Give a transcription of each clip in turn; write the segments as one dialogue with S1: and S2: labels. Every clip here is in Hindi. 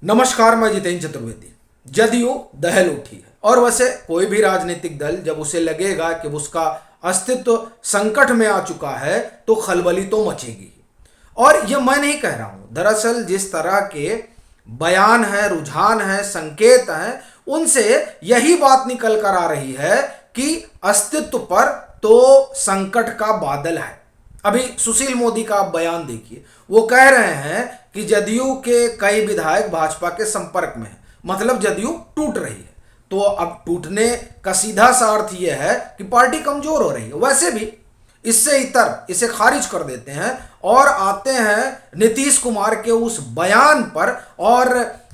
S1: नमस्कार, मैं जितेंद्र चतुर्वेदी। जदयू दहल उठी है और वैसे कोई भी राजनीतिक दल जब उसे लगेगा कि उसका अस्तित्व संकट में आ चुका है तो खलबली तो मचेगी। और यह मैं नहीं कह रहा हूं, दरअसल जिस तरह के बयान है, रुझान है, संकेत हैं, उनसे यही बात निकल कर आ रही है कि अस्तित्व पर तो संकट का बादल है। अभी सुशील मोदी का आप बयान देखिए, वो कह रहे हैं कि जदयू के कई विधायक भाजपा के संपर्क में हैं, मतलब जदयू टूट रही है। तो अब टूटने का सीधा सा अर्थ यह है कि पार्टी कमजोर हो रही है। वैसे भी इससे इतर इसे खारिज कर देते हैं और आते हैं नीतीश कुमार के उस बयान पर और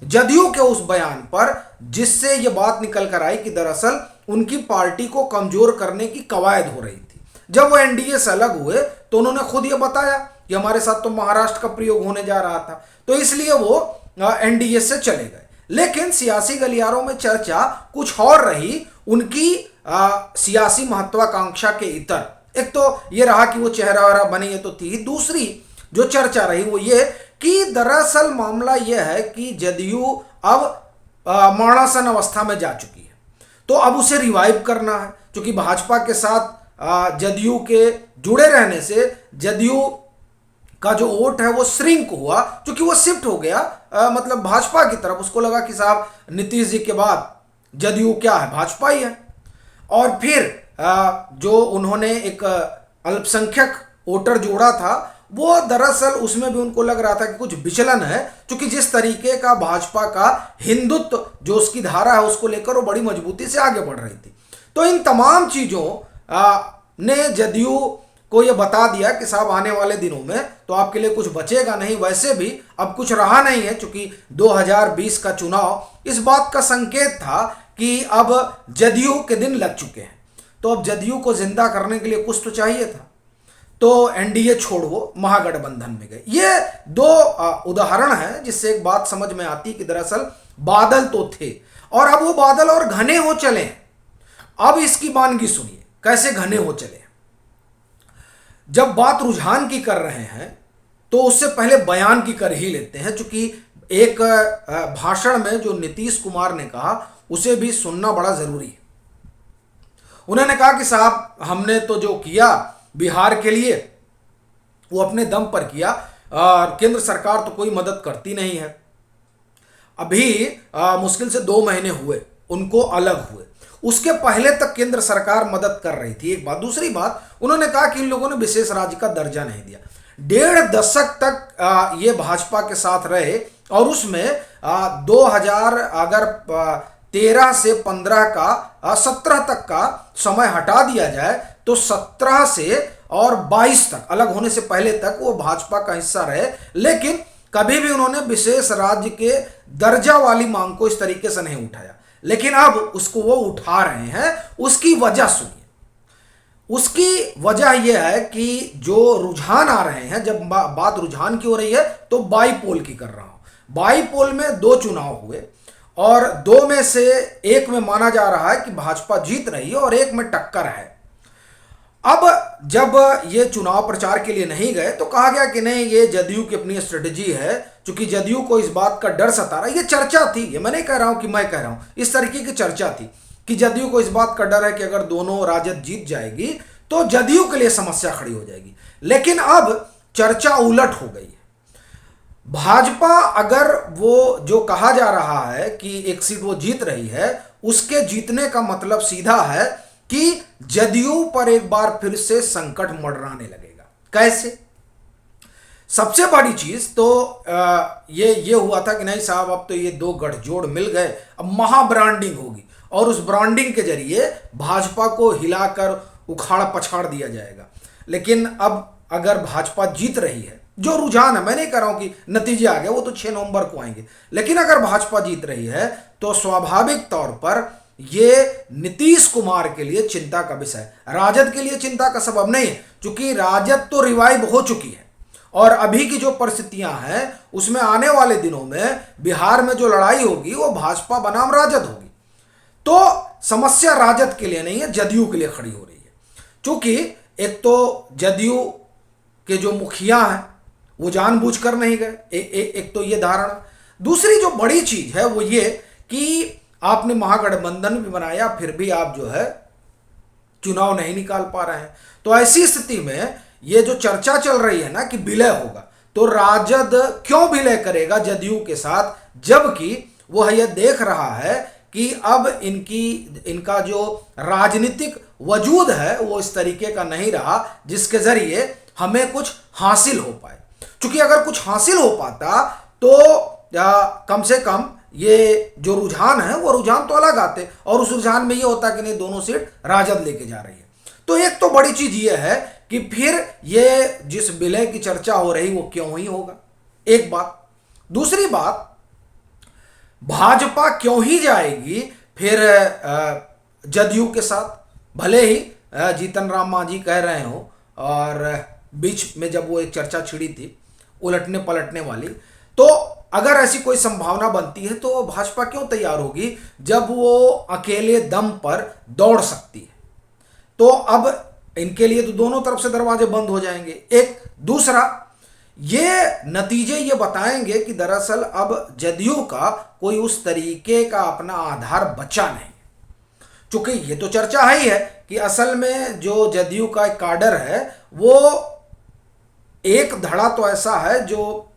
S1: जदयू के उस बयान पर, जिससे यह बात निकल कर आई कि दरअसल उनकी पार्टी को कमजोर करने की कवायद हो रही थी। जब वो एनडीए से अलग हुए तो उन्होंने खुद ये बताया कि हमारे साथ तो महाराष्ट्र का प्रयोग होने जा रहा था, तो इसलिए वो एनडीए से चले गए। लेकिन सियासी गलियारों में चर्चा कुछ और रही, उनकी सियासी महत्वाकांक्षा के इतर। एक तो ये रहा कि वो चेहरा वेहरा बने, ये तो थी। दूसरी जो चर्चा रही वो ये कि दरअसल मामला यह है कि जदयू अब मरणासन अवस्था में जा चुकी है, तो अब उसे रिवाइव करना है। क्योंकि भाजपा के साथ जदयू के जुड़े रहने से जदयू का जो वोट है वो श्रिंक हुआ, क्योंकि वो शिफ्ट हो गया मतलब भाजपा की तरफ। उसको लगा कि साहब नीतीश जी के बाद जदयू क्या है, भाजपा ही है। और फिर जो उन्होंने एक अल्पसंख्यक वोटर जोड़ा था, वो दरअसल उसमें भी उनको लग रहा था कि कुछ विचलन है, क्योंकि जिस तरीके का भाजपा का हिंदुत्व जो उसकी धारा है उसको लेकर वो बड़ी मजबूती से आगे बढ़ रही थी। तो इन तमाम चीज़ों ने जदयू को यह बता दिया कि साहब आने वाले दिनों में तो आपके लिए कुछ बचेगा नहीं। वैसे भी अब कुछ रहा नहीं है, क्योंकि 2020 का चुनाव इस बात का संकेत था कि अब जदयू के दिन लग चुके हैं। तो अब जदयू को जिंदा करने के लिए कुछ तो चाहिए था, तो एनडीए छोड़ वो महागठबंधन में गए। ये दो उदाहरण हैं जिससे एक बात समझ में आती कि दरअसल बादल तो थे और अब वो बादल और घने हो चले। अब इसकी बानगी सुनिए कैसे घने हो चले। जब बात रुझान की कर रहे हैं तो उससे पहले बयान की कर ही लेते हैं, क्योंकि एक भाषण में जो नीतीश कुमार ने कहा उसे भी सुनना बड़ा जरूरी है। उन्होंने कहा कि साहब हमने तो जो किया बिहार के लिए वो अपने दम पर किया, केंद्र सरकार तो कोई मदद करती नहीं है। अभी मुश्किल से 2 महीने हुए उनको अलग हुए, उसके पहले तक केंद्र सरकार मदद कर रही थी। एक बात। दूसरी बात, उन्होंने कहा कि इन लोगों ने विशेष राज्य का दर्जा नहीं दिया। 1.5 दशक तक ये भाजपा के साथ रहे और उसमें 2000 अगर 13 से 15 का 17 तक का समय हटा दिया जाए तो 17 से और 22 तक, अलग होने से पहले तक वो भाजपा का हिस्सा रहे। लेकिन कभी भी उन्होंने विशेष राज्य के दर्जा वाली मांग को इस तरीके से नहीं उठाया। लेकिन अब उसको वो उठा रहे हैं। उसकी वजह सुनिए। उसकी वजह यह है कि जो रुझान आ रहे हैं, जब बात रुझान की हो रही है तो बाईपोल की कर रहा हूं। बाईपोल में 2 चुनाव हुए और 2 में से एक में माना जा रहा है कि भाजपा जीत रही है और एक में टक्कर है। अब जब ये चुनाव प्रचार के लिए नहीं गए तो कहा गया कि नहीं, ये जदयू की अपनी स्ट्रेटजी है, क्योंकि जदयू को इस बात का डर सता रहा है। ये चर्चा थी, ये मैं नहीं कह रहा हूं कि मैं कह रहा हूं, इस तरीके की चर्चा थी कि जदयू को इस बात का डर है कि अगर दोनों राजद जीत जाएगी तो जदयू के लिए समस्या खड़ी हो जाएगी। लेकिन अब चर्चा उलट हो गई है। भाजपा अगर वो जो कहा जा रहा है कि एक सीट वो जीत रही है, उसके जीतने का मतलब सीधा है कि जदयू पर एक बार फिर से संकट मंडराने लगेगा। कैसे? सबसे बड़ी चीज तो ये हुआ था कि नहीं साहब अब तो ये 2 गठजोड़ मिल गए, अब महाब्रांडिंग होगी और उस ब्रांडिंग के जरिए भाजपा को हिलाकर उखाड़ पछाड़ दिया जाएगा। लेकिन अब अगर भाजपा जीत रही है, जो रुझान है, मैं नहीं कह रहा हूं कि नतीजे आ गए, वो तो 6 नवंबर को आएंगे, लेकिन अगर भाजपा जीत रही है तो स्वाभाविक तौर पर ये नीतीश कुमार के लिए चिंता का विषय है। राजद के लिए चिंता का सबब नहीं है, क्योंकि राजद तो रिवाइव हो चुकी है और अभी की जो परिस्थितियां हैं उसमें आने वाले दिनों में बिहार में जो लड़ाई होगी वो भाजपा बनाम राजद होगी। तो समस्या राजद के लिए नहीं है, जदयू के लिए खड़ी हो रही है। क्योंकि एक तो जदयू के जो मुखिया हैं वो जानबूझकर नहीं गए, एक तो ये धारणा। दूसरी जो बड़ी चीज है वो ये कि आपने महागठबंधन भी बनाया, फिर भी आप जो है चुनाव नहीं निकाल पा रहे हैं। तो ऐसी स्थिति में ये जो चर्चा चल रही है ना कि विलय होगा, तो राजद क्यों विलय करेगा जदयू के साथ, जबकि वो यह देख रहा है कि अब इनका जो राजनीतिक वजूद है वो इस तरीके का नहीं रहा जिसके जरिए हमें कुछ हासिल हो पाए। क्योंकि अगर कुछ हासिल हो पाता तो कम से कम ये जो रुझान है वो रुझान तो अलग आते, और उस रुझान में ये होता कि नहीं दोनों सीट राजद लेके जा रही है। तो एक तो बड़ी चीज ये है कि फिर ये जिस विलय की चर्चा हो रही वो क्यों ही होगा, एक बात। दूसरी बात, भाजपा क्यों ही जाएगी फिर जदयू के साथ, भले ही जीतन राम मांझी कह रहे हो, और बीच में जब वो एक चर्चा छिड़ी थी उलटने पलटने वाली, तो अगर ऐसी कोई संभावना बनती है तो भाजपा क्यों तैयार होगी जब वो अकेले दम पर दौड़ सकती है। तो अब इनके लिए तो दोनों तरफ से दरवाजे बंद हो जाएंगे। एक दूसरा, ये नतीजे ये बताएंगे कि दरअसल अब जदयू का कोई उस तरीके का अपना आधार बचा नहीं, क्योंकि ये तो चर्चा है ही है कि असल में जो जदयू का एक काडर है वो एक धड़ा तो ऐसा है जो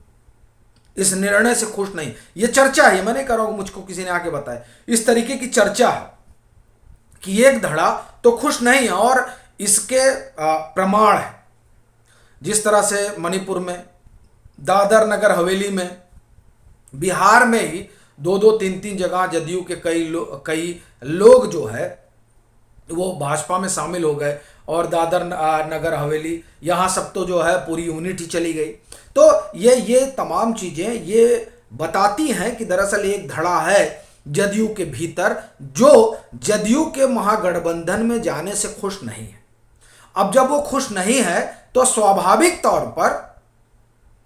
S1: इस निर्णय से खुश नहीं। ये चर्चा है, मैं नहीं कह रहा हूं मुझको किसी ने आके बताया, इस तरीके की चर्चा है कि एक धड़ा तो खुश नहीं है, और इसके प्रमाण है जिस तरह से मणिपुर में, दादर नगर हवेली में, बिहार में ही दो दो तीन तीन जगह जदयू के कई लोग जो है वो भाजपा में शामिल हो गए, और दादर नगर हवेली यहाँ सब तो जो है पूरी यूनिट ही चली गई। तो ये तमाम चीजें ये बताती हैं कि दरअसल एक धड़ा है जदयू के भीतर जो जदयू के महागठबंधन में जाने से खुश नहीं है। अब जब वो खुश नहीं है तो स्वाभाविक तौर पर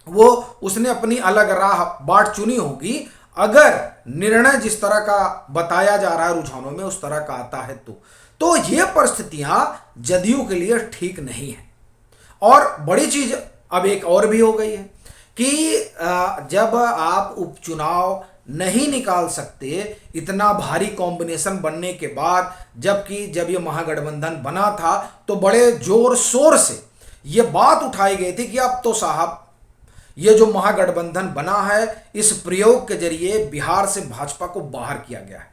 S1: वो उसने अपनी अलग राह बाट चुनी होगी, अगर निर्णय जिस तरह का बताया जा रहा है रुझानों में उस तरह का आता है तो ये परिस्थितियां जदयू के लिए ठीक नहीं है। और बड़ी चीज अब एक और भी हो गई है कि जब आप उपचुनाव नहीं निकाल सकते इतना भारी कॉम्बिनेशन बनने के बाद, जबकि जब ये महागठबंधन बना था तो बड़े जोर शोर से ये बात उठाई गई थी कि अब तो साहब ये जो महागठबंधन बना है इस प्रयोग के जरिए बिहार से भाजपा को बाहर किया गया है।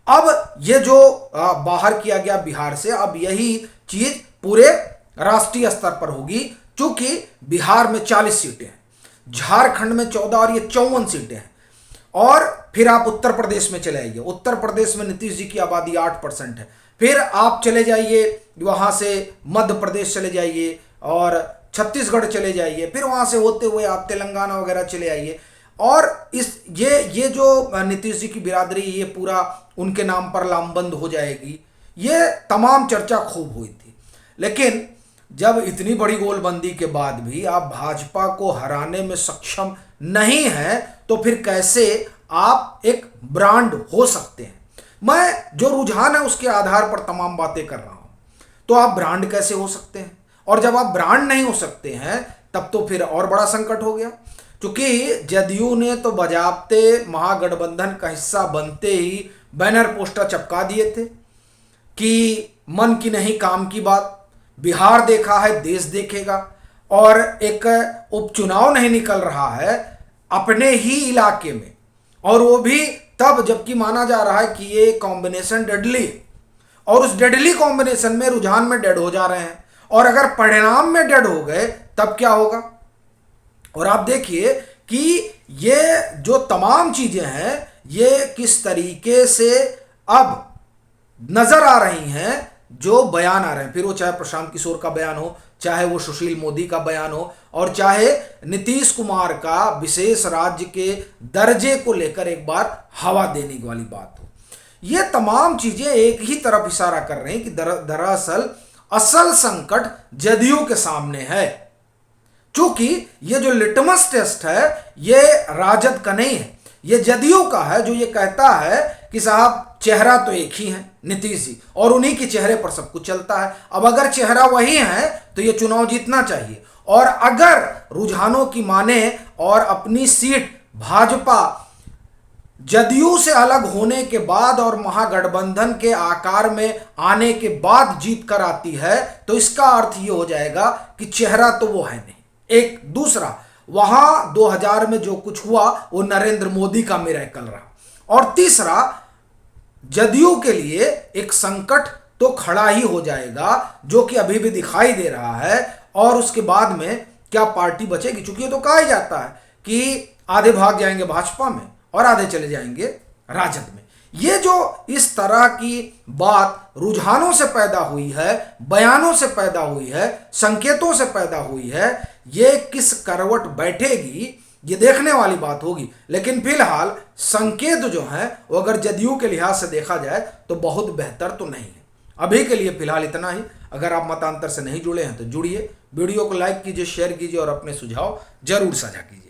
S1: अब ये जो बाहर किया गया बिहार से, अब यही चीज पूरे राष्ट्रीय स्तर पर होगी, क्योंकि बिहार में 40 सीटें हैं, झारखंड में 14 और ये 54 सीटें हैं। और फिर आप उत्तर प्रदेश में चले आइए, उत्तर प्रदेश में नीतीश जी की आबादी 8% है। फिर आप चले जाइए वहां से मध्य प्रदेश चले जाइए और छत्तीसगढ़ चले जाइए, फिर वहां से होते हुए आप तेलंगाना वगैरह चले आइए, और इस ये जो नीतीश जी की बिरादरी ये पूरा उनके नाम पर लामबंद हो जाएगी, ये तमाम चर्चा खूब हुई थी। लेकिन जब इतनी बड़ी गोलबंदी के बाद भी आप भाजपा को हराने में सक्षम नहीं है तो फिर कैसे आप एक ब्रांड हो सकते हैं। मैं जो रुझान है उसके आधार पर तमाम बातें कर रहा हूं, तो आप ब्रांड कैसे हो सकते हैं, और जब आप ब्रांड नहीं हो सकते हैं तब तो फिर और बड़ा संकट हो गया। क्योंकि जदयू ने तो बजाबते महागठबंधन का हिस्सा बनते ही बैनर पोस्टर चिपका दिए थे कि मन की नहीं काम की बात, बिहार देखा है देश देखेगा, और एक उपचुनाव नहीं निकल रहा है अपने ही इलाके में, और वो भी तब जबकि माना जा रहा है कि ये कॉम्बिनेशन डेडली है, और उस डेडली कॉम्बिनेशन में रुझान में डेड हो जा रहे हैं, और अगर परिणाम में डेड हो गए तब क्या होगा। और आप देखिए कि ये जो तमाम चीजें हैं ये किस तरीके से अब नजर आ रही हैं, जो बयान आ रहे हैं, फिर वो चाहे प्रशांत किशोर का बयान हो, चाहे वो सुशील मोदी का बयान हो, और चाहे नीतीश कुमार का विशेष राज्य के दर्जे को लेकर एक बार हवा देने वाली बात हो, ये तमाम चीजें एक ही तरफ इशारा कर रही हैं कि दरअसल असल संकट जदयू के सामने है। चूंकि ये जो लिटमस टेस्ट है ये राजद का नहीं है, ये जदयू का है, जो ये कहता है कि साहब चेहरा तो एक ही है नीतीश जी, और उन्हीं के चेहरे पर सब कुछ चलता है। अब अगर चेहरा वही है तो ये चुनाव जीतना चाहिए, और अगर रुझानों की माने और अपनी सीट भाजपा जदयू से अलग होने के बाद और महागठबंधन के आकार में आने के बाद जीत कर आती है तो इसका अर्थ ये हो जाएगा कि चेहरा तो वो है नहीं। एक दूसरा, वहां 2000 में जो कुछ हुआ वो नरेंद्र मोदी का मिरेकल रहा। और तीसरा, जदयू के लिए एक संकट तो खड़ा ही हो जाएगा जो कि अभी भी दिखाई दे रहा है। और उसके बाद में क्या पार्टी बचेगी, चूंकि ये तो कहा ही जाता है कि आधे भाग जाएंगे भाजपा में और आधे चले जाएंगे राजद में। ये जो इस तरह की बात रुझानों से पैदा हुई है, बयानों से पैदा हुई है, संकेतों से पैदा हुई है, ये किस करवट बैठेगी ये देखने वाली बात होगी। लेकिन फिलहाल संकेत जो है वो अगर जदयू के लिहाज से देखा जाए तो बहुत बेहतर तो नहीं है। अभी के लिए फिलहाल इतना ही। अगर आप मतांतर से नहीं जुड़े हैं तो जुड़िए, वीडियो को लाइक कीजिए, शेयर कीजिए और अपने सुझाव जरूर साझा कीजिए।